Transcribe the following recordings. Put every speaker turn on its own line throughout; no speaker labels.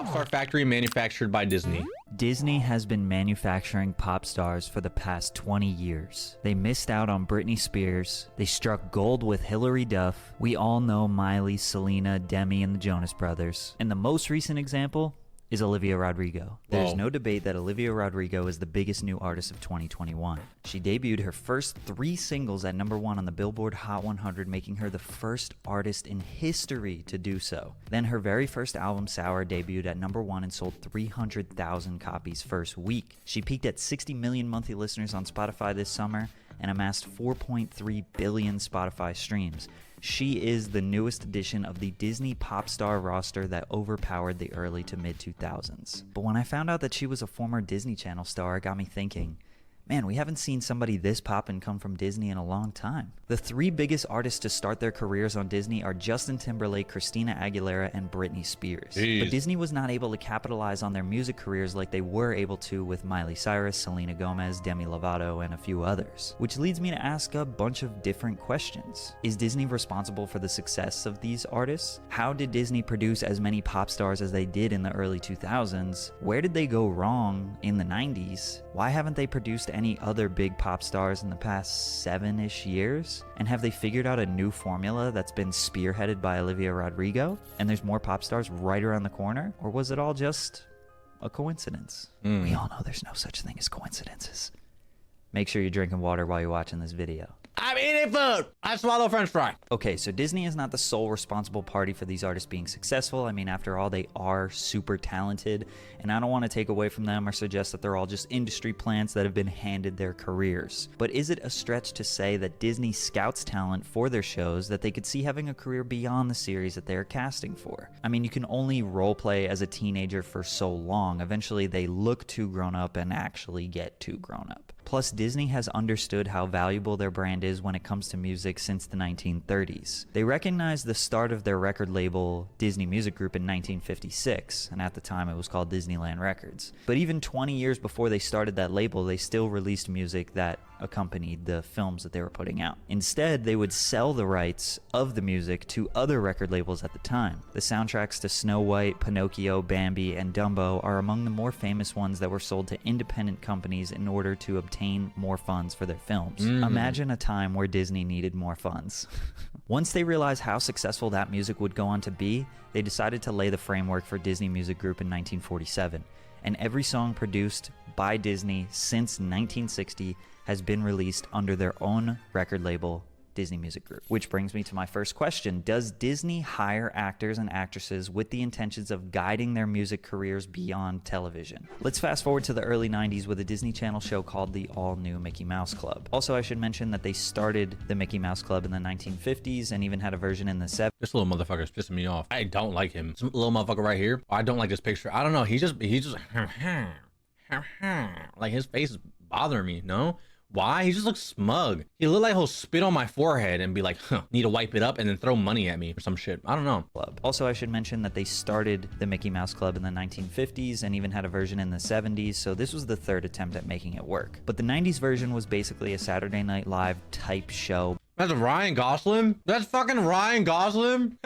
Popstar factory manufactured by Disney.
Disney has been manufacturing pop stars for the past 20 years. They missed out on Britney Spears. They struck gold with Hilary Duff. We all know Miley, Selena, Demi, and the Jonas Brothers. And the most recent example is Olivia Rodrigo. There's no debate that Olivia Rodrigo is the biggest new artist of 2021. She debuted her first 3 singles at #1 on the Billboard Hot 100, making her the first artist in history to do so. Then her very first album, Sour, debuted at #1 and sold 300,000 copies first week. She peaked at 60 million monthly listeners on Spotify this summer and amassed 4.3 billion Spotify streams. She is the newest addition of the Disney pop star roster that overpowered the early to mid 2000s. But when I found out that she was a former Disney Channel star, it got me thinking, man, we haven't seen somebody this poppin' come from Disney in a long time. The 3 biggest artists to start their careers on Disney are Justin Timberlake, Christina Aguilera, and Britney Spears.
Jeez.
But Disney was not able to capitalize on their music careers like they were able to with Miley Cyrus, Selena Gomez, Demi Lovato, and a few others. Which leads me to ask a bunch of different questions. Is Disney responsible for the success of these artists? How did Disney produce as many pop stars as they did in the early 2000s? Where did they go wrong in the 90s? Why haven't they produced any other big pop stars in the past 7-ish years? And have they figured out a new formula that's been spearheaded by Olivia Rodrigo? And there's more pop stars right around the corner? Or was it all just a coincidence? We all know there's no such thing as coincidences. Make sure you're drinking water while you're watching this video.
I'm eating food. I swallow french fry.
Okay, so Disney is not the sole responsible party for these artists being successful. I mean, after all, they are super talented, and I don't want to take away from them or suggest that they're all just industry plants that have been handed their careers. But is it a stretch to say that Disney scouts talent for their shows that they could see having a career beyond the series that they are casting for? I mean, you can only role play as a teenager for so long. Eventually, they look too grown up and actually get too grown up. Plus, Disney has understood how valuable their brand is when it comes to music since the 1930s. They recognized the start of their record label, Disney Music Group, in 1956, and at the time it was called Disneyland Records. But even 20 years before they started that label, they still released music that accompanied the films that they were putting out. Instead, they would sell the rights of the music to other record labels at the time. The soundtracks to Snow White, Pinocchio, Bambi, and Dumbo are among the more famous ones that were sold to independent companies in order to obtain more funds for their films. Imagine a time where Disney needed more funds. Once they realized how successful that music would go on to be, they decided to lay the framework for Disney Music Group in 1947. And every song produced by Disney since 1960 has been released under their own record label, Disney Music Group. Which brings me to my first question. Does Disney hire actors and actresses with the intentions of guiding their music careers beyond television? Let's fast forward to the early 90s with a Disney Channel show called the all-new Mickey Mouse Club. Also, I should mention that they started the Mickey Mouse Club in the 1950s and even had a version in the 70s.
This little motherfucker's pissing me off. I don't like him. This little motherfucker right here. I don't like this picture. I don't know. He just like his face is bothering me. No? Why? He just looks smug. He look like he'll spit on my forehead and be like, need to wipe it up and then throw money at me or some shit. I don't know.
Also, I should mention that they started the Mickey Mouse Club in the 1950s and even had a version in the 70s, so this was the 3rd attempt at making it work. But the 90s version was basically a Saturday Night Live type show.
That's Ryan Gosling? That's fucking Ryan Gosling?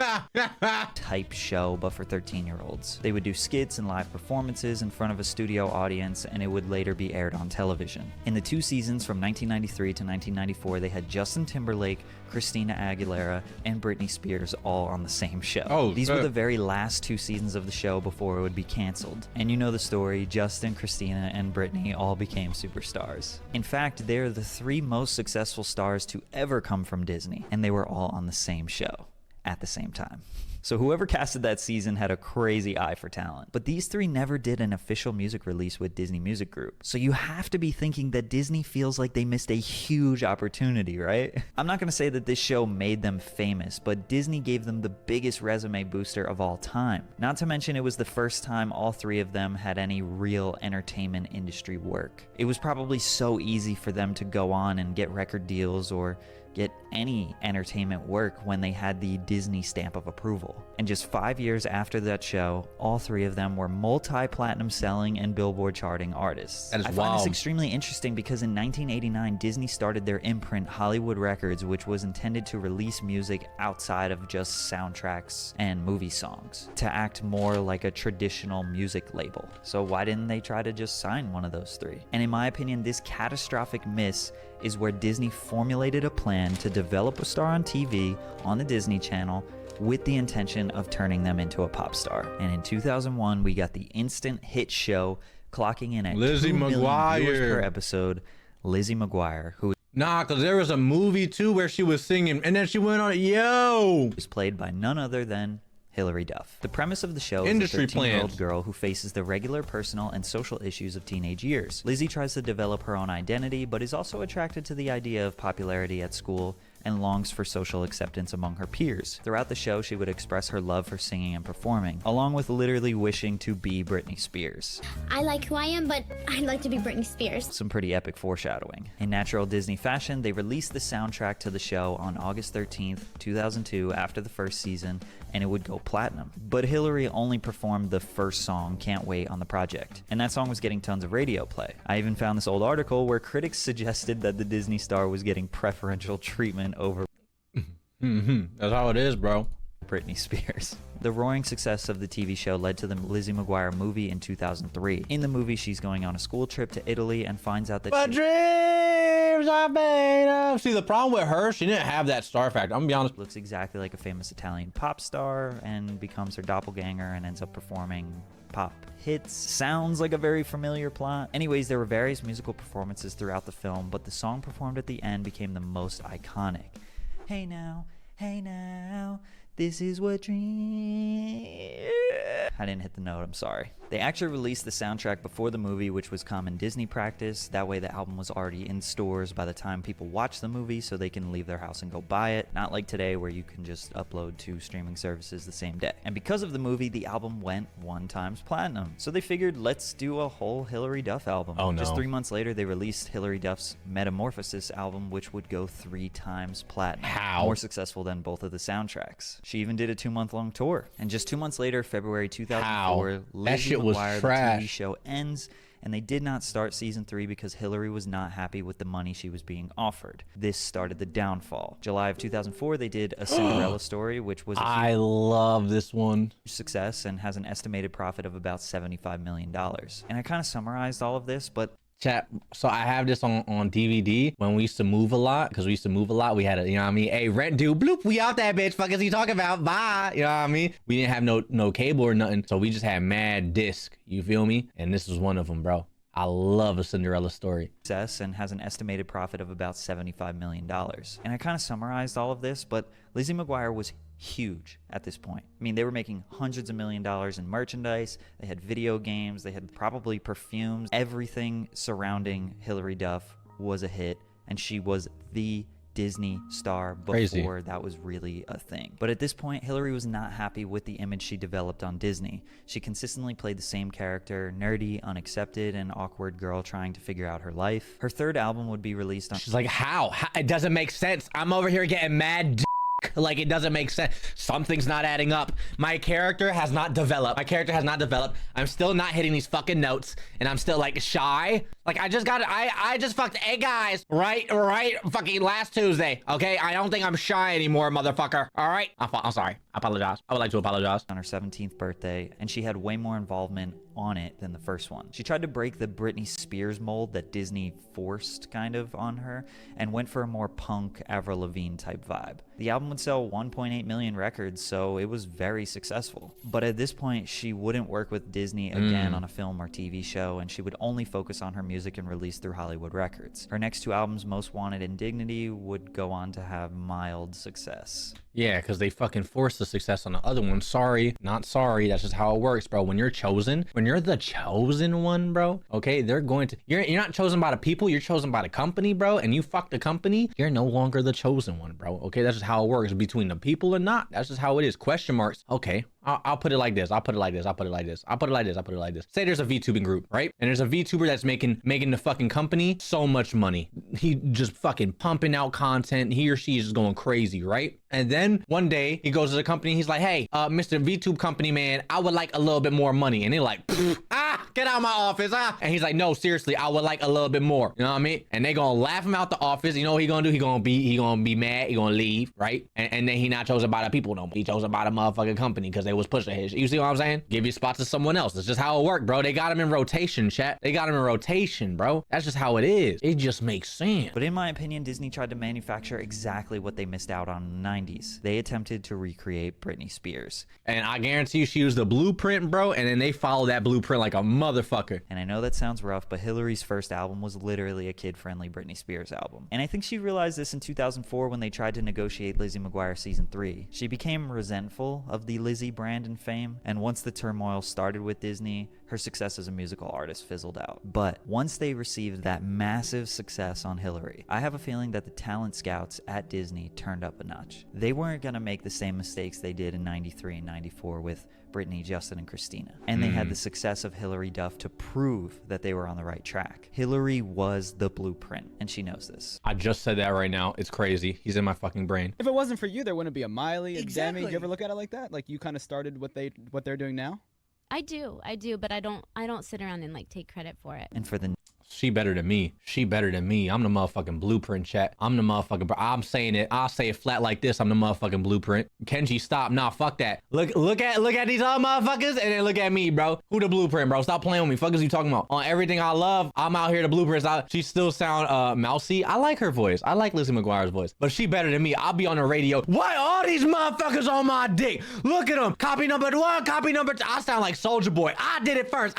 Type show, but for 13-year-olds. They would do skits and live performances in front of a studio audience, and it would later be aired on television. In the 2 seasons from 1993 to 1994, they had Justin Timberlake, Christina Aguilera, and Britney Spears all on the same show. These were the very last 2 seasons of the show before it would be canceled. And you know the story, Justin, Christina, and Britney all became superstars. In fact, they're the 3 most successful stars to ever come from Disney, and they were all on the same show at the same time. So whoever casted that season had a crazy eye for talent. But these 3 never did an official music release with Disney Music Group. So you have to be thinking that Disney feels like they missed a huge opportunity, right? I'm not gonna say that this show made them famous, but Disney gave them the biggest resume booster of all time. Not to mention it was the first time all 3 of them had any real entertainment industry work. It was probably so easy for them to go on and get record deals or get any entertainment work when they had the Disney stamp of approval. label. And just 5 years after that show, all three of them were multi-platinum selling and Billboard charting artists.
That is
I find
wild.
this extremely interesting because in 1989, Disney started their imprint Hollywood Records, which was intended to release music outside of just soundtracks and movie songs, to act more like a traditional music label. So why didn't they try to just sign one of those three? And in my opinion, this catastrophic miss is where Disney formulated a plan to develop a star on TV on the Disney Channel with the intention of turning them into a pop star. And in 2001, we got the instant hit show clocking in at
Lizzie
2 million viewers
McGuire.
per episode. Lizzie McGuire, who
Nah, because there was a movie too where she was singing and then she went on, yo.
is played by none other than Hilary Duff. The premise of the show is
Industry
a 13-year-old
plans.
girl who faces the regular personal and social issues of teenage years. Lizzie tries to develop her own identity, but is also attracted to the idea of popularity at school and longs for social acceptance among her peers. Throughout the show, she would express her love for singing and performing, along with literally wishing to be Britney Spears.
I like who I am, but I'd like to be Britney Spears.
Some pretty epic foreshadowing. In natural Disney fashion, they released the soundtrack to the show on August 13th, 2002 after the first season, and it would go platinum. But Hilary only performed the first song, Can't Wait, on the project, and that song was getting tons of radio play. I even found this old article where critics suggested that the Disney star was getting preferential treatment over
That's how it is, bro.
Britney Spears. The roaring success of the TV show led to the Lizzie McGuire movie in 2003. In the movie, she's going on a school trip to Italy and finds out that
My dreams are made of. See, the problem with her, she didn't have that star factor. I'm gonna be honest.
looks exactly like a famous Italian pop star and becomes her doppelganger and ends up performing pop hits. Sounds like a very familiar plot. Anyways, there were various musical performances throughout the film, but the song performed at the end became the most iconic. Hey now, this is what dream. I didn't hit the note, I'm sorry. They actually released the soundtrack before the movie, which was common Disney practice. That way the album was already in stores by the time people watch the movie, so they can leave their house and go buy it. Not like today where you can just upload to streaming services the same day. And because of the movie, the album went 1 times platinum. So they figured, let's do a whole Hilary Duff album.
Oh, no.
Just 3 months later, they released Hilary Duff's Metamorphosis album, which would go 3 times platinum.
How?
More successful than both of the soundtracks. She even did a 2-month-long tour. And just 2 months later, February 2004,
How? That
Lizzie
shit was
McGuire, the
trash.
TV show, ends, and they did not start season 3 because Hilary was not happy with the money she was being offered. This started the downfall. July of 2004, they did A Cinderella Story, which was a
I love this one.
huge success and has an estimated profit of about $75 million. And I kind of summarized all of this, but
Chat. So I have this on DVD. When we used to move a lot, because we used to move a lot, we had a, you know what I mean? Hey, rent due, bloop, we out that bitch. Fuck is he talking about? Bye. You know what I mean? We didn't have no cable or nothing. So we just had mad disc. You feel me? And this was one of them, bro. I love A Cinderella Story.
success and has an estimated profit of about $75 million. And I kind of summarized all of this, but Lizzie McGuire was huge at this point. I mean, they were making hundreds of $millions in merchandise. They had video games. They had probably perfumes. Everything surrounding Hilary Duff was a hit, and she was the Disney star before
Crazy.
that was really a thing. But at this point, Hilary was not happy with the image she developed on Disney. She consistently played the same character, nerdy, unaccepted, and awkward girl trying to figure out her life. Her third album would be released on
She's like, how? It doesn't make sense. I'm over here getting mad like it doesn't make sense. Something's not adding up. My character has not developed. I'm still not hitting these fucking notes, and I'm still like shy. Like I just fucked 8 guys right fucking last Tuesday. Okay, I don't think I'm shy anymore, motherfucker. All right, I'm sorry. I apologize. I would like to apologize.
on her 17th birthday, and she had way more involvement on it than the first one. She tried to break the Britney Spears mold that Disney forced kind of on her and went for a more punk Avril Lavigne type vibe. The album would sell 1.8 million records, so it was very successful. But at this point, she wouldn't work with Disney again on a film or TV show, and she would only focus on her music and release through Hollywood Records. Her next 2 albums, Most Wanted and Dignity, would go on to have mild success.
Yeah, because they fucking forced the success on the other one. Sorry, not sorry. That's just how it works, bro. When you're chosen, when you're the chosen one, bro, okay, they're going to, you're not chosen by the people, you're chosen by the company, bro, and you fuck the company, you're no longer the chosen one, bro. Okay, that's just how it works between the people or not. That's just how it is. Question marks. Okay, I'll put it like this. Say there's a VTubing group, right? And there's a VTuber that's making the fucking company so much money. He just fucking pumping out content. He or she is just going crazy, right? And then one day he goes to the company. He's like, hey, Mr. VTube company, man, I would like a little bit more money. And they're like, get out of my office. And he's like, no, seriously, I would like a little bit more. You know what I mean? And they gonna laugh him out the office. You know what he gonna do? He gonna be mad. He gonna leave, right? And then he not chosen by the people no more. He chosen by the motherfucking company because they was pushing his. You see what I'm saying? Give you spots to someone else. That's just how it worked, bro. They got him in rotation, chat. They got him in rotation, bro. That's just how it is. It just makes sense.
But in my opinion, Disney tried to manufacture exactly what they missed out on in the 90s. They attempted to recreate Britney Spears.
And I guarantee you she used the blueprint, bro, and then they followed that blueprint like a motherfucker.
And I know that sounds rough, but Hillary's first album was literally a kid-friendly Britney Spears album. And I think she realized this in 2004 when they tried to negotiate Lizzie McGuire Season 3. She became resentful of the Lizzie brand and fame, and once the turmoil started with Disney, her success as a musical artist fizzled out. But once they received that massive success on Hillary, I have a feeling that the talent scouts at Disney turned up a notch. They weren't gonna make the same mistakes they did in 93 and 94 with Britney, Justin, and Christina. And they had the success of Hilary Duff to prove that they were on the right track. Hillary was the blueprint, and she knows this.
I just said that right now. It's crazy. He's in my fucking brain.
If it wasn't for you, there wouldn't be a Miley, a Demi.
Exactly.
Do you ever look at it like that? Like you kind of started what they're doing now?
I do, but I don't sit around and like take credit for it.
And for the
She better than me. She better than me. I'm the motherfucking blueprint, chat. I'm the motherfucking, I'm saying it. I'll say it flat like this. I'm the motherfucking blueprint. Kenji, stop. Nah, fuck that. Look at these other motherfuckers and then look at me, bro. Who the blueprint, bro? Stop playing with me. Fuck is you talking about? On everything I love, I'm out here the blueprints. She still sound mousy. I like her voice. I like Lizzie McGuire's voice, but she better than me. I'll be on the radio. Why all these motherfuckers on my dick? Look at them. Copy number 1, copy number 2. I sound like Soldier Boy. I did it first.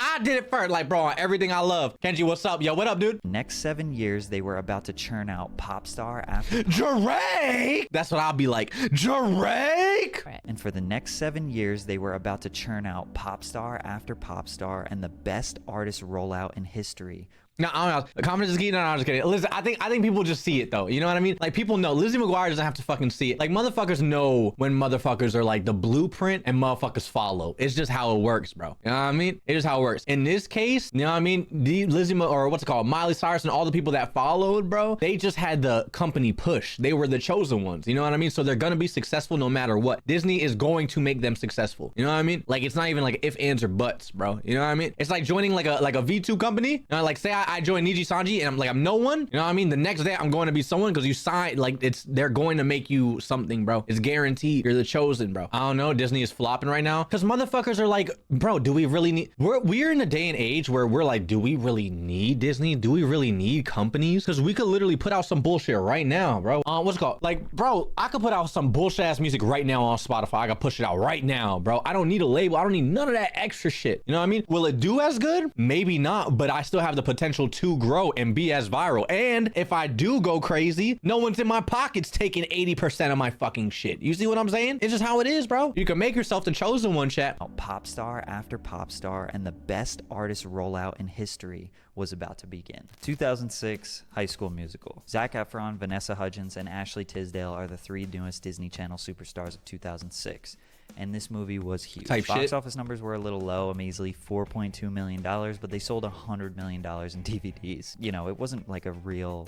Like, bro, on everything I love. Kenji, what's up? Yo, what up, dude?
next 7 years, they were about to churn out Popstar after
Drake. That's what I'll be like. Drake.
And for the next 7 years, they were about to churn out Popstar after Popstar and the best artist rollout in history.
No, I don't know. The confidence is key. No, I'm just kidding. Listen, I think people just see it though. You know what I mean? Like people know. Lizzie McGuire doesn't have to fucking see it. Like motherfuckers know when motherfuckers are like the blueprint and motherfuckers follow. It's just how it works, bro. You know what I mean? It's just how it works. In this case, you know what I mean? The Lizzie or what's it called? Miley Cyrus and all the people that followed, bro. They just had the company push. They were the chosen ones. You know what I mean? So they're gonna be successful no matter what. Disney is going to make them successful. You know what I mean? Like it's not even like if, ands, or buts, bro. You know what I mean? It's like joining like a V2 company. You know, like say I join Niji Sanji and I'm no one. You know what I mean? The next day I'm going to be someone because you signed. Like they're going to make you something, bro. It's guaranteed. You're the chosen, bro. I don't know. Disney is flopping right now because motherfuckers are like, bro, do we really need? We're in a day and age where we're like, do we really need Disney? Do we really need companies? Because we could literally put out some bullshit right now, bro. What's it called? Like, bro, I could put out some bullshit ass music right now on Spotify. I could push it out right now, bro. I don't need a label. I don't need none of that extra shit. You know what I mean? Will it do as good? Maybe not, but I still have the potential to grow and be as viral. And if I do go crazy, no one's in my pockets taking 80% of my fucking shit. You see what I'm saying? It's just how it is, bro. You can make yourself the chosen one, chat.
Popstar after Popstar and the best artist rollout in history was about to begin. 2006 High School Musical. Zac Efron, Vanessa Hudgens, and Ashley Tisdale are the three newest Disney Channel superstars of 2006. And this movie was huge. Box office numbers were a little low, a measly $4.2 million, but they sold $100 million in DVDs. You know, it wasn't like a real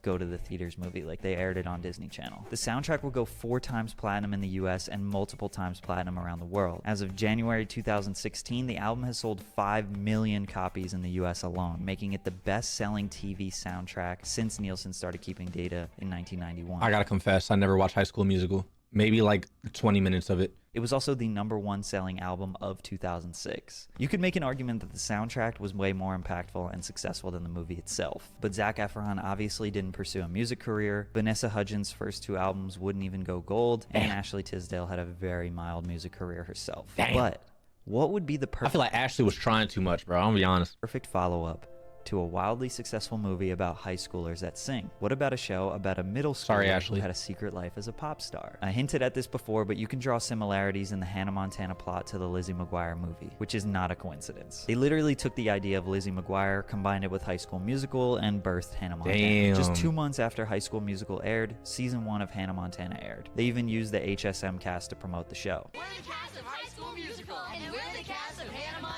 go to the theaters movie. Like they aired it on Disney Channel. The soundtrack will go 4 times platinum in the US and multiple times platinum around the world. As of January 2016, the album has sold 5 million copies in the US alone, making it the best-selling TV soundtrack since Nielsen started keeping data in 1991.
I gotta confess, I never watched High School Musical. Maybe like 20 minutes of it.
It was also the #1 selling album of 2006. You could make an argument that the soundtrack was way more impactful and successful than the movie itself. But Zac Efron obviously didn't pursue a music career. Vanessa Hudgens' first 2 albums wouldn't even go gold. And Ashley Tisdale had a very mild music career herself. But what would be the perfect...
I feel like Ashley was trying too much, bro. I'm gonna be honest.
Perfect follow-up to a wildly successful movie about high schoolers that sing? What about a show about a middle schooler
Sorry,
who
Ashley.
had a secret life as a pop star? I hinted at this before, but you can draw similarities in the Hannah Montana plot to the Lizzie McGuire movie, which is not a coincidence. They literally took the idea of Lizzie McGuire, combined it with High School Musical, and birthed Hannah Montana.
Damn.
Just 2 months after High School Musical aired, season 1 of Hannah Montana aired. They even used the HSM cast to promote the show.
We're the cast of High School Musical, and we're the cast of Hannah Montana.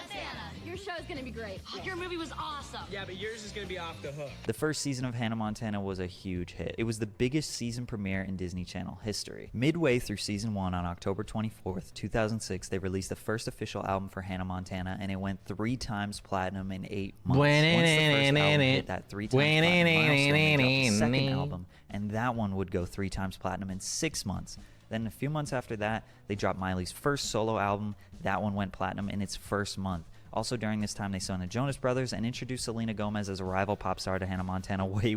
Your show's gonna be great. Your movie was awesome.
Yeah, but yours is gonna be off the hook.
The first season of Hannah Montana was a huge hit. It was the biggest season premiere in Disney Channel history. Midway through season 1 on October 24th, 2006, they released the first official album for Hannah Montana, and it went 3 times platinum in 8 months. Once the first album hit that 3 times platinum milestone, they dropped the second album, and that one would go 3 times platinum in 6 months. Then a few months after that, they dropped Miley's first solo album. That one went platinum in its first month. Also during this time, they signed the Jonas Brothers and introduced Selena Gomez as a rival pop star to Hannah Montana. Wait.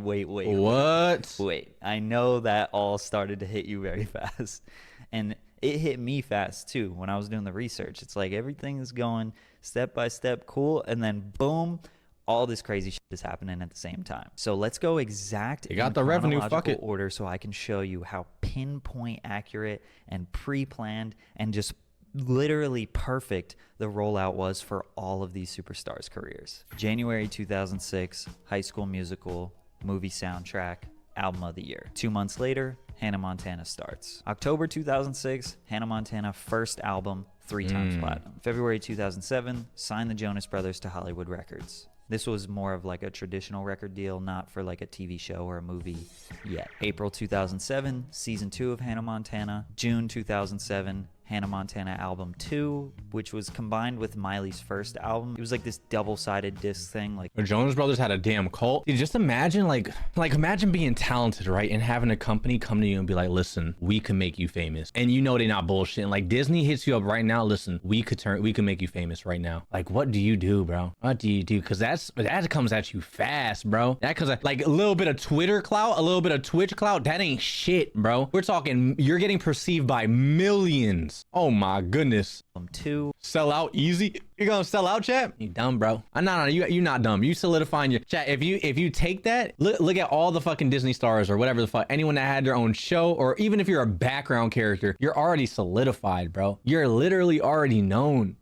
I know that all started to hit you very fast. And it hit me fast too when I was doing the research. It's like everything is going step by step cool, and then boom, all this crazy shit is happening at the same time. So let's go exact
You got
in
the revenue, fuck
chronological
it.
order so I can show you how pinpoint accurate and pre-planned and just literally perfect the rollout was for all of these superstars' careers. January 2006, High School Musical, movie soundtrack, album of the year. 2 months later, Hannah Montana starts. October 2006, Hannah Montana first album, 3 times platinum. February 2007, signed the Jonas Brothers to Hollywood Records. This was more of like a traditional record deal, not for like a TV show or a movie yet. April 2007, season 2 of Hannah Montana. June 2007, Hannah Montana album 2, which was combined with Miley's first album. It was like this double-sided disc thing. Like
The Jonas Brothers had a damn cult. Dude, just imagine like imagine being talented, right? And having a company come to you and be like, listen, we can make you famous. And you know they're not bullshitting. Like Disney hits you up right now. Listen, we can make you famous right now. Like, what do you do, bro? What do you do? Cause that comes at you fast, bro. That comes like a little bit of Twitter clout, a little bit of Twitch clout. That ain't shit, bro. We're talking, you're getting perceived by millions. Oh my goodness.
album 2.
Sell out easy. You're gonna sell out, chat? You dumb, bro. No, you're not dumb. You solidifying your chat. If you take that, look at all the fucking Disney stars or whatever the fuck, anyone that had their own show, or even if you're a background character, you're already solidified, bro. You're literally already known.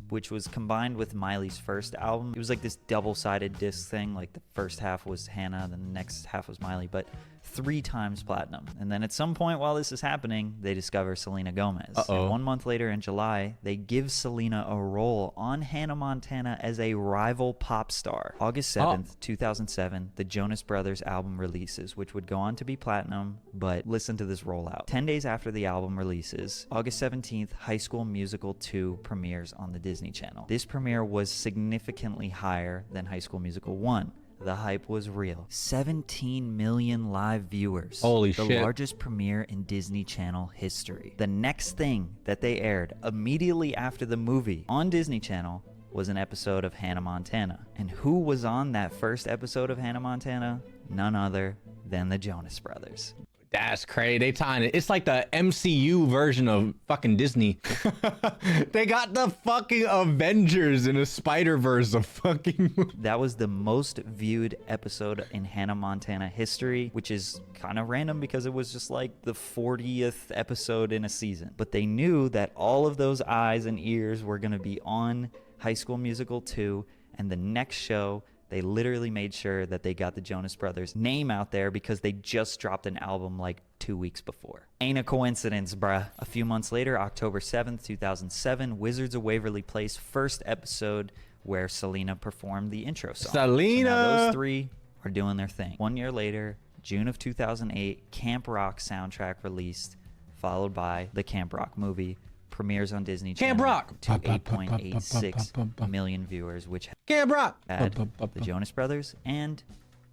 Which was combined with Miley's first album. It was like this double-sided disc thing. Like the first half was Hannah, then the next half was Miley, but 3 times platinum. And then at some point while this is happening, they discover Selena Gomez. And 1 month later in July, they give Selena a role on Hannah Montana as a rival pop star. August 7th, 2007, the Jonas Brothers album releases, which would go on to be platinum, but listen to this rollout. 10 days after the album releases, August 17th, High School Musical 2 premieres on the Disney Channel. This premiere was significantly higher than High School Musical 1. The hype was real. 17 million live viewers.
Holy
shit. The largest premiere in Disney Channel history. The next thing that they aired immediately after the movie on Disney Channel was an episode of Hannah Montana. And who was on that first episode of Hannah Montana? None other than the Jonas Brothers.
That's crazy. They tying it. It's like the MCU version of fucking Disney. They got the fucking Avengers in a Spider-Verse of fucking movie.
That was the most viewed episode in Hannah Montana history, which is kind of random because it was just like the 40th episode in a season. But they knew that all of those eyes and ears were going to be on High School Musical 2, and the next show, they literally made sure that they got the Jonas Brothers name out there because they just dropped an album like 2 weeks before. Ain't a coincidence, bruh. A few months later, October 7th, 2007, Wizards of Waverly Place first episode where Selena performed the intro song.
Selena!
So now those 3 are doing their thing. 1 year later, June of 2008, Camp Rock soundtrack released, followed by the Camp Rock movie. Premieres on Disney Channel.
Camp Rock!
To 8.86 million viewers, which
Camp Rock!
had the Jonas Brothers and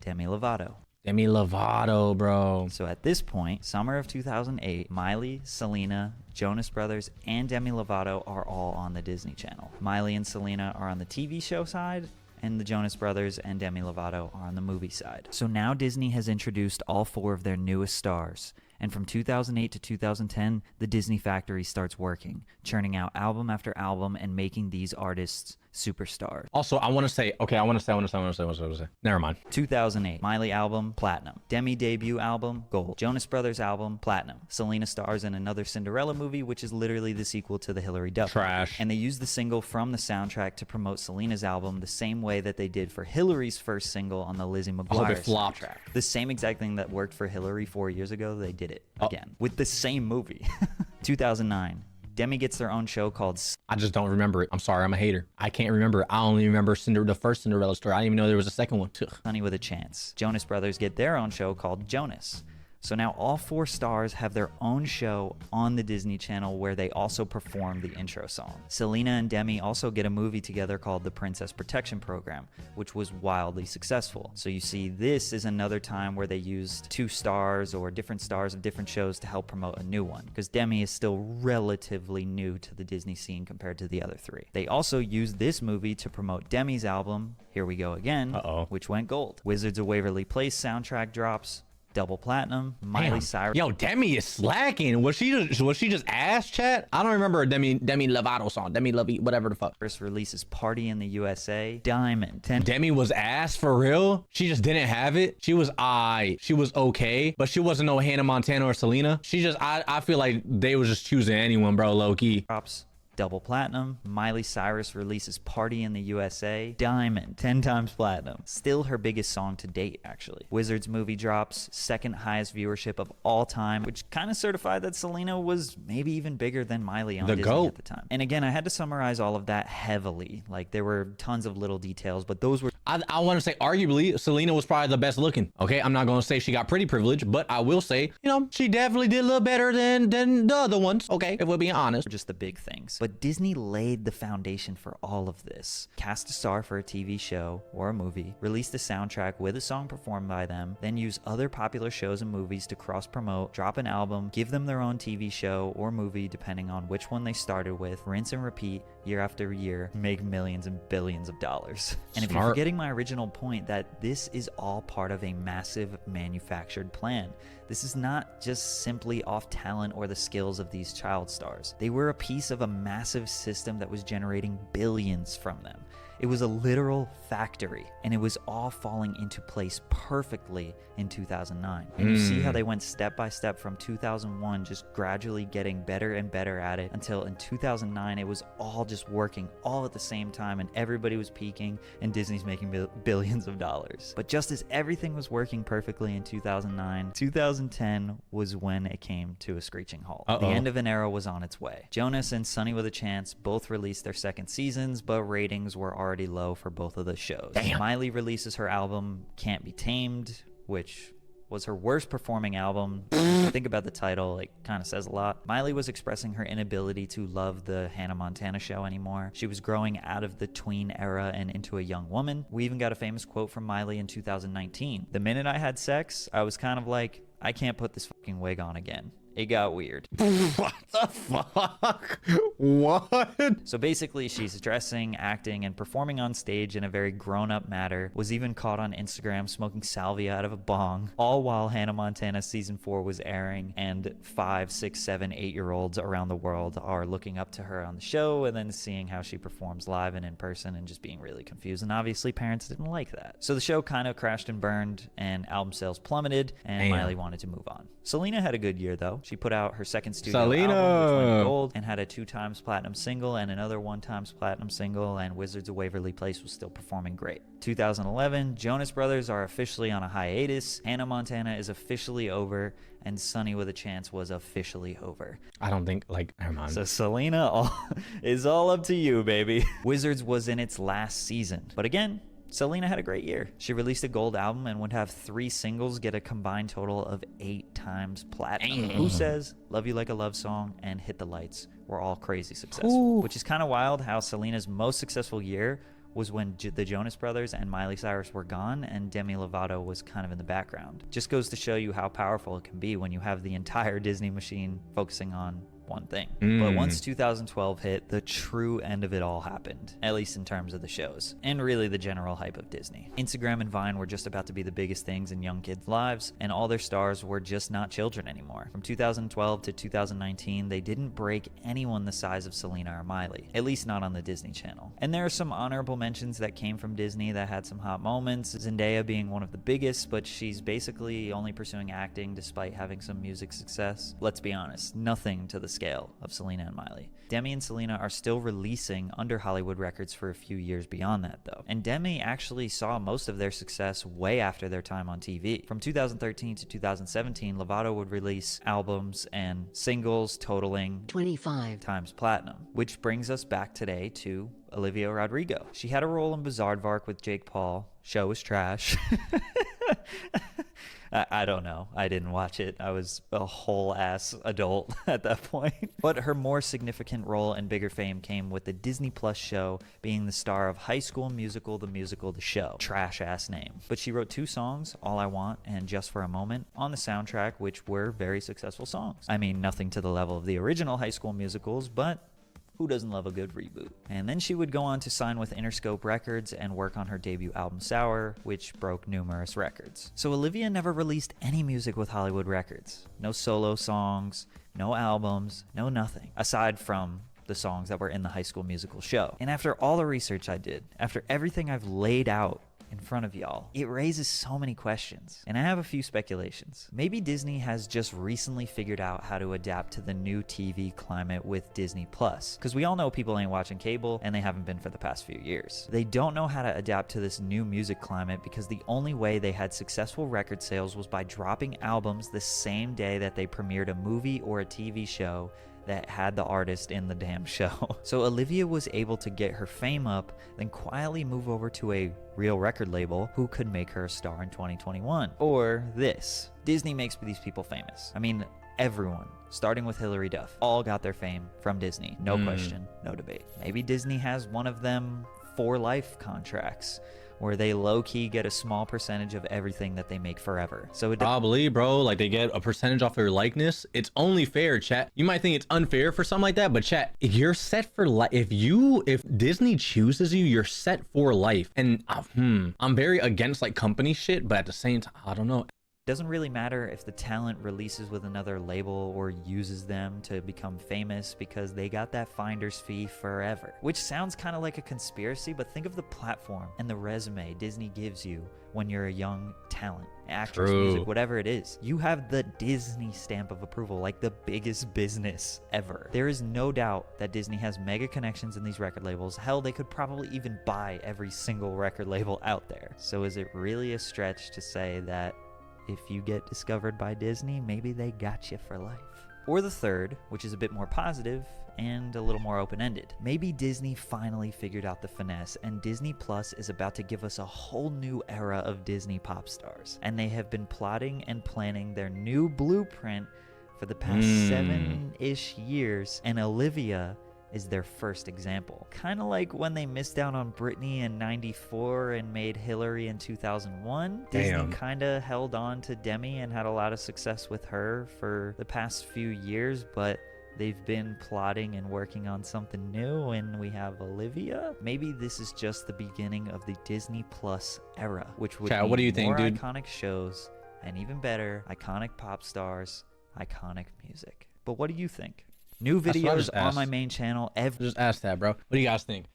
Demi Lovato.
Demi Lovato, bro.
So at this point, summer of 2008, Miley, Selena, Jonas Brothers, and Demi Lovato are all on the Disney Channel. Miley and Selena are on the TV show side, and the Jonas Brothers and Demi Lovato are on the movie side. So now Disney has introduced all 4 of their newest stars, And from 2008 to 2010, the Disney factory starts working, churning out album after album and making these artists superstars.
Also, I want to say, never mind.
2008, Miley album, platinum. Demi debut album, gold. Jonas Brothers album, platinum. Selena stars in another Cinderella movie, which is literally the sequel to the Hilary Duff.
Trash.
And they used the single from the soundtrack to promote Selena's album the same way that they did for Hilary's first single on the Lizzie McGuire
it flopped.
soundtrack. The same exact thing that worked for Hilary 4 years ago, they did it again with the same movie. 2009. Demi gets their own show called
I just don't remember it. I'm sorry, I'm a hater. I can't remember it. I only remember the first Cinderella story. I didn't even know there was a second one. Ugh.
Sunny with a Chance. Jonas Brothers get their own show called Jonas. So now all 4 stars have their own show on the Disney Channel where they also perform the intro song. Selena and Demi also get a movie together called The Princess Protection Program, which was wildly successful. So you see, this is another time where they used 2 stars or different stars of different shows to help promote a new one, because Demi is still relatively new to the Disney scene compared to the other 3. They also used this movie to promote Demi's album, Here We Go Again, which went gold. Wizards of Waverly Place soundtrack drops, double platinum. Miley Cyrus.
Yo, Demi is slacking. Was she just ass, chat? I don't remember a Demi Lovato song. Demi Lovey, whatever the fuck.
First releases Party in the USA, Diamond.
Demi was ass for real? She just didn't have it? She was she was okay, but she wasn't no Hannah Montana or Selena. She just, I feel like they was just choosing anyone, bro, low key.
Drops double platinum. Miley Cyrus releases Party in the USA, Diamond, 10 times platinum. Still her biggest song to date, actually. Wizards movie drops, second highest viewership of all time, which kind of certified that Selena was maybe even bigger than Miley on Disney
GOAT.
at the time. And again, I had to summarize all of that heavily. Like, there were tons of little details, but those were...
I want to say, arguably, Selena was probably the best looking. Okay, I'm not going to say she got pretty privilege, but I will say, you know, she definitely did a little better than the other ones. Okay, if we're being honest.
Just the big things. But Disney laid the foundation for all of this. Cast a star for a TV show or a movie, release the soundtrack with a song performed by them, then use other popular shows and movies to cross-promote, drop an album, give them their own TV show or movie depending on which one they started with, rinse and repeat year after year, make millions and billions of dollars. And if you're forgetting my original point, that this is all part of a massive manufactured plan. This is not just simply off talent or the skills of these child stars. They were a piece of a massive system that was generating billions from them. It was a literal factory, and it was all falling into place perfectly in 2009. And you see how they went step by step from 2001, just gradually getting better and better at it, until in 2009, it was all just working all at the same time, and everybody was peaking, and Disney's making billions of dollars. But just as everything was working perfectly in 2009, 2010 was when it came to a screeching halt. The end of an era was on its way. Jonas and Sunny with a Chance both released their second seasons, but ratings were already low for both of the shows.
Damn.
Miley releases her album Can't Be Tamed, which was her worst performing album. Think about the title, it kind of says a lot. Miley was expressing her inability to love the Hannah Montana show anymore. She was growing out of the tween era and into a young woman. We even got a famous quote from Miley in 2019. "The minute I had sex, I was kind of like, I can't put this fucking wig on again. It got weird."
What the fuck? What?
So basically, she's dressing, acting, and performing on stage in a very grown-up manner, was even caught on Instagram smoking salvia out of a bong, all while Hannah Montana Season 4 was airing, and 5, 6, 7, 8-year-olds around the world are looking up to her on the show and then seeing how she performs live and in person and just being really confused. And obviously, parents didn't like that. So the show kind of crashed and burned, and album sales plummeted, and Miley wanted to move on. Selena had a good year, though. She put out her second studio album, which went gold, and had a 2 times platinum single and another 1 times platinum single, and Wizards of Waverly Place was still performing great. 2011, Jonas Brothers are officially on a hiatus, Hannah Montana is officially over, and Sunny with a Chance was officially over.
I don't think, like, never mind.
So Selena is all up to you, baby. Wizards was in its last season, but again, Selena had a great year. She released a gold album and would have 3 singles get a combined total of 8 times platinum. Who Says, Love You Like a Love Song, and Hit the Lights were all crazy successful. Which is kind of wild how Selena's most successful year was when the Jonas Brothers and Miley Cyrus were gone and Demi Lovato was kind of in the background. Just goes to show you how powerful it can be when you have the entire Disney machine focusing on one thing. But once 2012 hit, the true end of it all happened, at least in terms of the shows, and really the general hype of Disney. Instagram and Vine were just about to be the biggest things in young kids' lives, and all their stars were just not children anymore. From 2012 to 2019, they didn't break anyone the size of Selena or Miley, at least not on the Disney Channel. And there are some honorable mentions that came from Disney that had some hot moments, Zendaya being one of the biggest, but she's basically only pursuing acting despite having some music success. Let's be honest, nothing to the scale of Selena and Miley. Demi and Selena are still releasing under Hollywood records for a few years beyond that though. And Demi actually saw most of their success way after their time on TV. From 2013 to 2017, Lovato would release albums and singles totaling 25 times platinum, which brings us back today to Olivia Rodrigo. She had a role in Bizaardvark with Jake Paul. Show was trash. I don't know. I didn't watch it. I was a whole ass adult at that point. But her more significant role and bigger fame came with the Disney Plus show, being the star of High School Musical, the show. Trash ass name. But she wrote 2 songs, All I Want and Just for a Moment, on the soundtrack, which were very successful songs. I mean, nothing to the level of the original High School Musicals, but who doesn't love a good reboot? And then she would go on to sign with Interscope Records and work on her debut album Sour, which broke numerous records. So Olivia never released any music with Hollywood Records. No solo songs, no albums, no nothing, aside from the songs that were in the High School Musical show. And after all the research I did, after everything I've laid out in front of y'all, it raises so many questions. And I have a few speculations. Maybe Disney has just recently figured out how to adapt to the new TV climate with Disney Plus. Because we all know people ain't watching cable, and they haven't been for the past few years. They don't know how to adapt to this new music climate because the only way they had successful record sales was by dropping albums the same day that they premiered a movie or a TV show that had the artist in the damn show. So Olivia was able to get her fame up, then quietly move over to a real record label who could make her a star in 2021. Or this. Disney makes these people famous. I mean, everyone, starting with Hilary Duff, all got their fame from Disney. No question, no debate. Maybe Disney has one of them for life contracts, where they low-key get a small percentage of everything that they make forever. So it
Probably, bro. Like, they get a percentage off of your likeness. It's only fair, chat. You might think it's unfair for something like that, but chat, you're set for life. If Disney chooses you, you're set for life. And I'm very against like company shit, but at the same time, I don't know.
doesn't really matter if the talent releases with another label or uses them to become famous because they got that finder's fee forever. Which sounds kind of like a conspiracy, but think of the platform and the resume Disney gives you when you're a young talent, actress, music, whatever it is. You have the Disney stamp of approval, like the biggest business ever. There is no doubt that Disney has mega connections in these record labels. Hell, they could probably even buy every single record label out there. So is it really a stretch to say that if you get discovered by Disney, maybe they got you for life? Or the third, which is a bit more positive and a little more open-ended. Maybe Disney finally figured out the finesse, and Disney Plus is about to give us a whole new era of Disney pop stars. And they have been plotting and planning their new blueprint for the past 7-ish years, and Olivia is their first example. Kind of like when they missed out on Britney in '94 and made Hillary in 2001. Disney kind of held on to Demi and had a lot of success with her for the past few years, but they've been plotting and working on something new, and we have Olivia. Maybe this is just the beginning of the Disney Plus era, which would
what do you think,
more
dude?
Iconic shows, and even better, iconic pop stars, iconic music. But what do you think? New videos on my main channel every...
Just ask that, bro. What do you guys think?